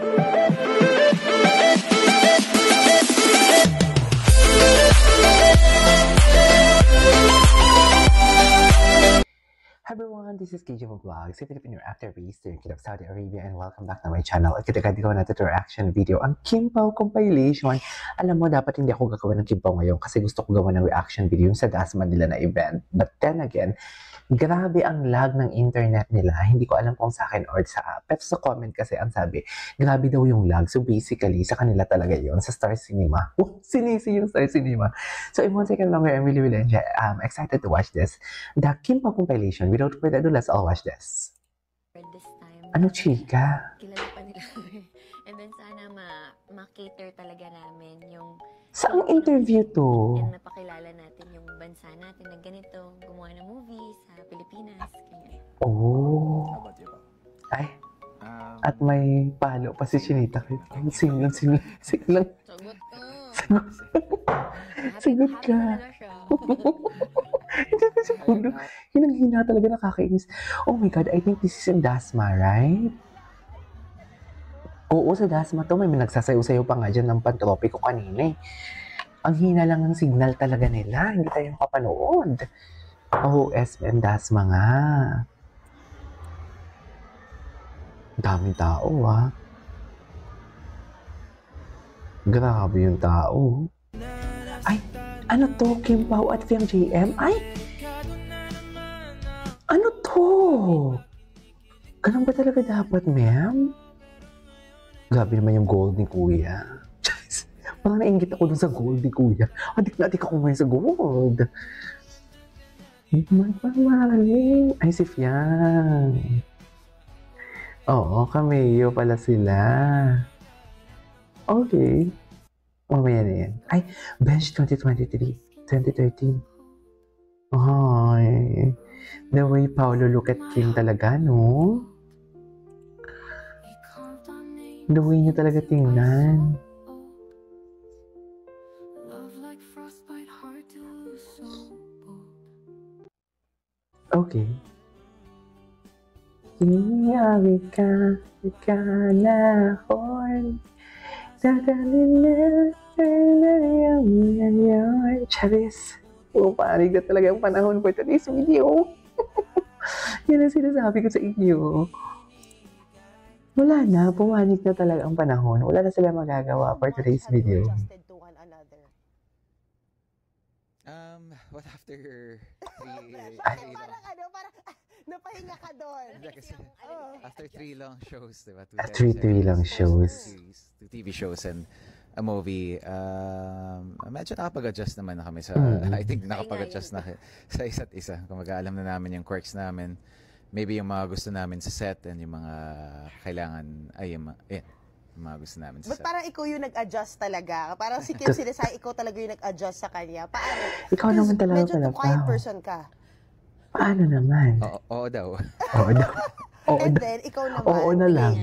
Hi everyone, this is KJ Vlogs, a Filipino actor based in Kingdom of Saudi Arabia, and welcome back to my channel. At kitagad ko natin ito reaction video, ang Kim Pao compilation. Alam mo, dapat hindi ako gagawa ng Kim Pao ngayon kasi gusto ko gawa ng reaction video yung sa Dasma nila na event. But then again, grabe ang lag ng internet nila. Hindi ko alam kung sa akin or sa app. Pero sa comment kasi ang sabi, grabe daw yung lag. So basically, sa kanila talaga yun, sa Star Cinema. Oh, sinisi yung Star Cinema. So in 1 second longer, I'm really excited to watch this. The Kim Pao compilation. Without further ado, let's all watch this. This time, Ano, chika? kilala pa nila kami. And then sana ma-cater talaga namin yung... Saang interview to? And mapakilala natin yung bansa natin na ganito, gumawa ng movie sa Pilipinas. Ganyan. Oh. Ay. At may palo pa si Chinita. Sing lang. Sagot ka! Sagot ka. Hinang-hina talaga, nakakainis. Oh my God, I think this is in Dasma, right? Oo, sa Dasma to. May nagsasayaw-sayaw pa nga dyan ng pantropiko kanina eh. Ang hina lang ng signal talaga nila. Hindi tayo papanood. Oh, SM Dasma nga. Daming tao ah. Grabe yung tao. Ay, ano to? Kim Pao at Fiang JM? Ay! Ano to? Ganun ba talaga dapat, ma'am? Grabe naman yung gold ni Kuya. Parang nainggit ako dun sa gold ni Kuya. Adik ako ngayon sa gold. Magpamaling. Ay, si Fiang. Oo, cameo pala sila. Okay. Mamaya na yan. Ay, Bench 2013. Ay, the way Paolo look at Kim talaga, no? The way niya talaga tingnan. Okay. Iyawi ka na horn. Dadalhin na Charis. Oh, pari ka talaga ang panahon for today's video. Yan ang sinasabi ko sa inyo. Wala na, pumanik na talaga ang panahon. Wala na sila magagawa for today's video. What after 3 parang napahinga ka doon. After 3 long shows, diba? After 3 long shows. 2 TV shows and a movie, medyo nakapag-adjust naman na kami sa, I think nakapag-adjust na sa isa't isa. Kung mag-aalam na namin yung quirks namin, maybe yung mga gusto namin sa set and yung mga kailangan, yung mga gusto namin sa set. But parang ikaw yung nag-adjust talaga. Parang si Kim Sinasay, ikaw talaga yung nag-adjust sa kanya. Paano? Ikaw naman talaga medyo too quiet person ka. Paano naman? Oo daw. Oo daw. And then, ikaw naman. Oo na lang.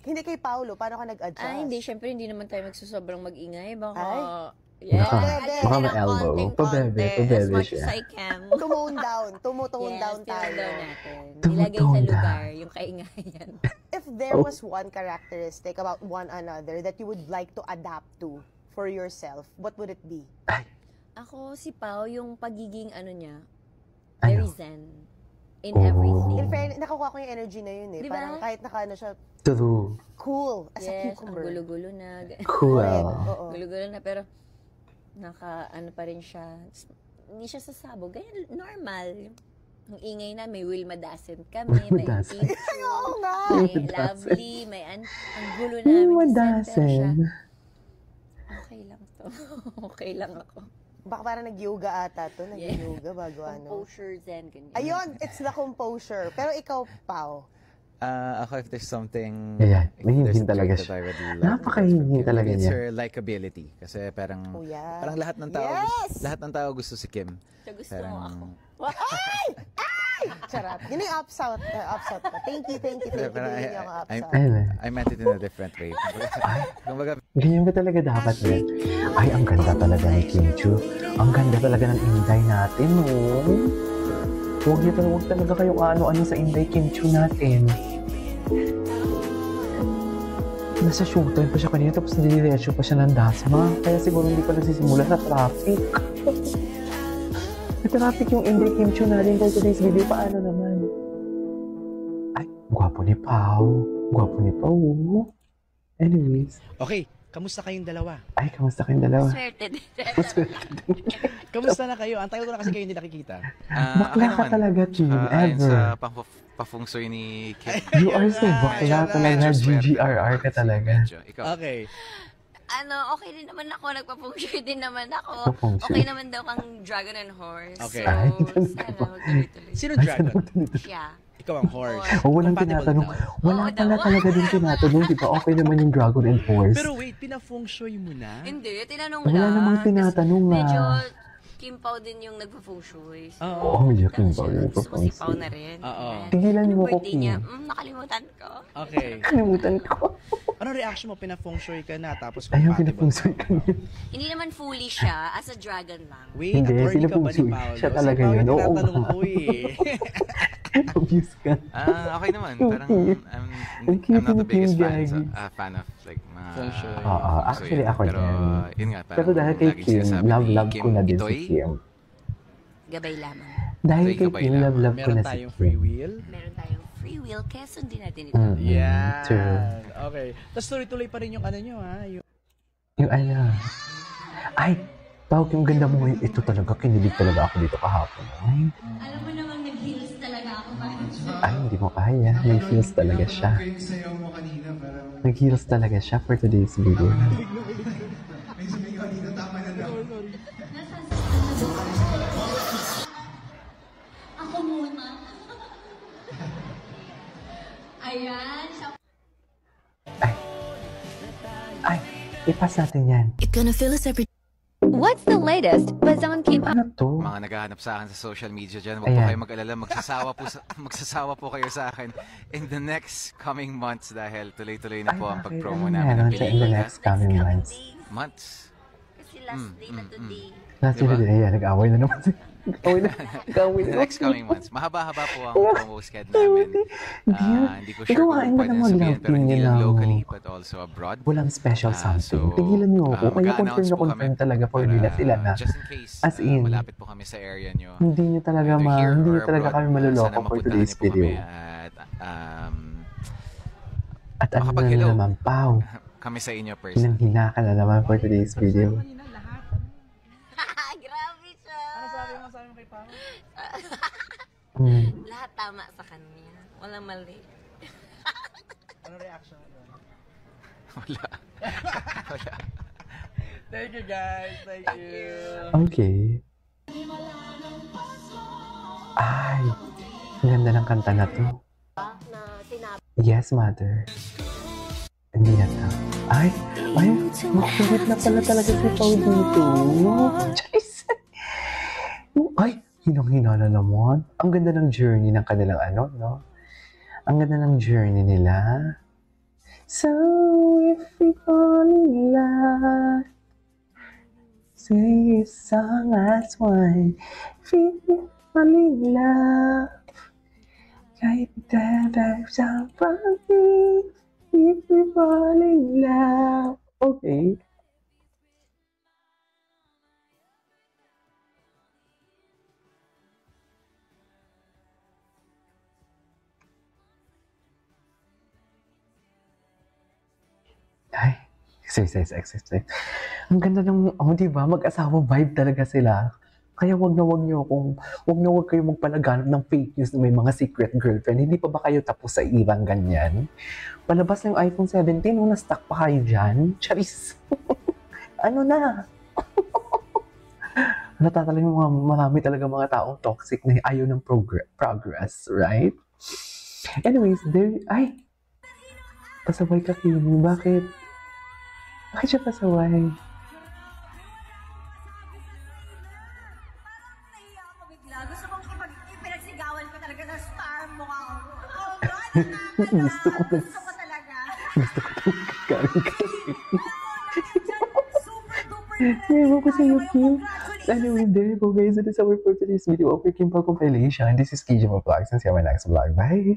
Hindi kay Paolo, paano ka nag-adjust? Ay, hindi. Syempre, hindi naman tayo magsusobrang mag-ingay. Baka... Ay. Yeah. Baka may elbow. Pabebe As much siya. as I can. Tumone down. Tumutone down tayo. Natin. Nilagay sa lugar yung kaingayan. If there was one characteristic about one another that you would like to adapt to for yourself, what would it be? Ako, si Pao, yung pagiging niya, very zen in Oh. everything. In fairness, nakukuha ko yung energy na yun eh. Diba? Parang kahit naka siya, True. cool as a Yes, ang cucumber. gulo-gulo na. Cool. Oo. Gulo-gulo na, pero pa rin siya. Hindi siya sasabog. Ganyan, normal. Ang ingay na, may Wilma Dassent kami, may Dassent. Teacher, Oo nga. may Wilma Lovely, may ang gulo namin Wilma sa center siya. Dassent. Okay lang to. Okay lang ako. Baka parang nag-yoga ata to. Nag-yoga bago Composure zen, ganyan. Ayun, it's the composure. Pero ikaw, Pao. Ako, if there's something... Ayan, if mahinhin there's a talaga trait siya. that I would like, Napakahinhin talaga it's niya. her likability. Kasi parang lahat ng tao, Yes! lahat ng tao gusto si Kim. Siya gusto mo ako. Ay! Ay! Charot. Yun yung upsot. Upsot ka. Thank you. Pero Yun yung upsot. I meant it in a different way. Kumbaga, Ganyan ba talaga dapat, Ben? Ay, ang ganda talaga ni Kim Chu. Ang ganda talaga ng Inday natin, oh. Huwag talaga kayong ano-ano sa Inday Kim Chu natin. Nasa showtime pa siya kanina, tapos diniretso pa siya ng Dasma. Kaya siguro hindi pa nagsisimula sa traffic. Sa traffic yung Indie Kim Chiu natin for today's video. Paano naman? Ay, gwapo ni Pao. Gwapo ni Pao. Anyways. Okay, kamusta kayong dalawa? Ay, kamusta kayong dalawa? Swerte din. Kamusta na kayo? Antayo ko na kasi kayo hindi nakikita. Bakla ka talaga, Kim. Ayon Ever. sa pafungsoy ni Kim. You are so bakla talaga. GGRR ka talaga. Medyo. Ikaw. Okay. Okay din naman ako. Nagpa-puncture din naman ako. Nagpa-puncture. Okay naman daw kang dragon and horse. Okay. So, Ay, sana magtuloy-tuloy. Sino dragon? Siya. Ikaw ang horse. O, walang Compatible tinatanong. daw. Wala Oo pala daw. talaga din tinatanong. Di ba? Okay naman yung Dragon and Horse. Pero wait, pina-feng shui mo na? Hindi, tinanong Wala lang. namang Kasi tinatanong nga. Medyo Kim Pao din yung nagpa-feng shui. So, Oo, medyo Kim Pao yung Gusto ko nagpa-feng si Pao shui. na rin. Oo. Ayan. Tigilan mo Anong ako, birthday niya? Kim. Nakalimutan ko. Okay. Kalimutan ko. Ano reaction mo? Pina-feng shui ka na tapos Ayaw, compatible pinapungsoy ka. ka niya. Hindi naman fully siya, as a dragon lang. Wait, Hindi, attorney ka ba ni pinapung shui. Paolo? Siya talaga Si Paolo yun. yung Oo, tinatanong nga. ko eh. Abuse ka. Okay naman. Parang cute. I'm Ang cute not the ni biggest Kim fan of like mga Feng shui. Oo, actually ako Pero din. yun nga, parang Pero dahil kay laging Kim, sinasabi ni love Kim ko na din si Itoy, Kim. Gabay lamang. Dahil Itoy kay gabay Kim, lamang. love ko Meron na si tayong free Kim. will. Meron tayong free will, kaya sundin natin ito. Yeah. True. Okay. Tapos tuloy-tuloy pa rin yung ano nyo ha. Yung ano. Ay, tawag yung ganda mo ngayon. Ito talaga, kinilig talaga ako dito kahapon. Ay, Alam mo namang nag-heels talaga ako. ay hindi mo kaya. Nag-heels talaga siya. Nag-heels talaga siya for today's video. Ako muna. Ayan, siya. Ay, ipas natin yan. You're gonna feel this every What's the latest buzz on K-pop? Ano to? mga naghahanap sa akin sa social media dyan, huwag po Ayan. kayo mag-alala, magsasawa po kayo sa akin in the next coming months dahil tuloy-tuloy na Ay, po ang bakit? pag-promo Ano namin meron ng sa in the next coming months? months. Kasi last day na today. Last Diba? year din, ayan, nag-away na naman. Nag-away na. Nag-away In na. the next coming months. Mahaba-haba po ang promo schedule namin. Hindi ko sure Gawain kung mo pwede ng na sabihin, mag-love pero hindi team lang yun, locally no? but also abroad. Walang special something. So, Tigilan niyo ako. Kaya mag-a-announce po confirm kami talaga for para nila sila na. just in case As in, malapit po kami sa area nyo. Hindi niyo talaga Either here hindi or niyo talaga abroad, kami maluloko sana for mapuntahan today's niyo po kami video. at At ano na makapag-hello. naman, Pao? kami sa inyo person. Hinang-hina ka na naman for today's video. Grabe siya. Ano sabi mo kay Paolo? Lahat tama sa kanya. Walang mali. Ano reaction mo? Wala. Wala. Thank you guys. Thank you. Okay. Ay, ang ganda ng kanta na to. Na sinabi. Yes, mother. Hindi na to. Ay, makulit na pala talaga si Pao dito. Charis. Ay, hinang-hina na naman. Ang ganda ng journey ng kanilang ano, no? Ang ganda ng journey nila. So, if we fall in love, sing a song as one. If we fall in love, kahit dadab sa pag-ibig, if we fall in love. Okay. Ay, exercise. Ang ganda ng, di ba, mag-asawa vibe talaga sila. Kaya wag na wag kayo magpalaganap ng fake news na may mga secret girlfriend. Hindi pa ba kayo tapos sa ibang ganyan? Palabas ng iPhone 17, na-stuck pa kayo dyan? Charis! Ano na? Natatala yung marami talaga mga taong toxic na ayaw ng progress, right? Anyways, pasaway ka, Kimi. Bakit? Bakit siya pasaway? Nahiya ako bigla. Gusto kong ipinagsigawan ko talaga sa star mo ka. Oh God, Gusto ko na- Gusto ko talaga. Gusto ko itong kakain ka. Super duper. Ewan ko sa'yo, Kim. Anyway, there you go, guys. It is our for today's video of your Kim Pao compilation. This is KJ Vlogs and see you on my next vlog. Bye!